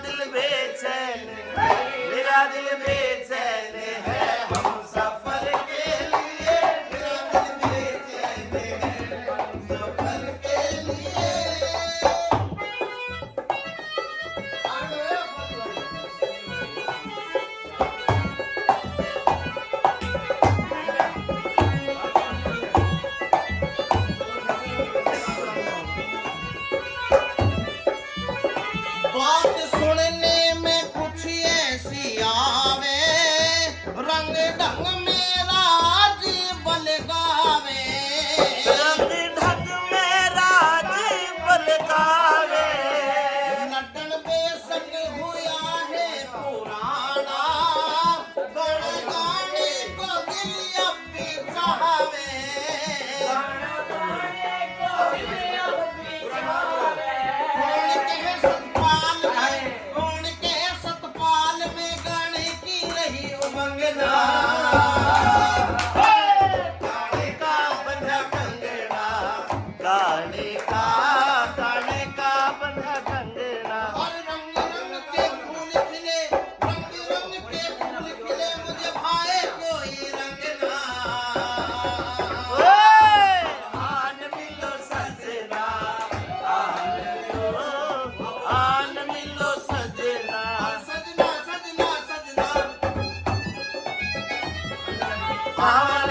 दिल बेचैन है, मेरा दिल बेचैन है हम सफर के लिए, मेरा दिल बेचैन है हम सफर के लिए। बात सुनने में कुछ ऐसी आवे, रंग ढंग मेरा जीव लगावे, रंग ढंग मेरा जीव लगावे। लड्डन बेशक हुआ है पुराना, गण गाने को दिल अब भी चाहवे, कौन के सतपाल में गाने की रही उमंगना, गाने का बंधा कंगना, गाने का बंधा कंगना। और रंग रंग के फूल खिले, रंग रंग के फूल खिले, मुझे भाए कोई रंगना। आन मिलो सजना, आन मिलो सजना, सजना सजना सजना, आन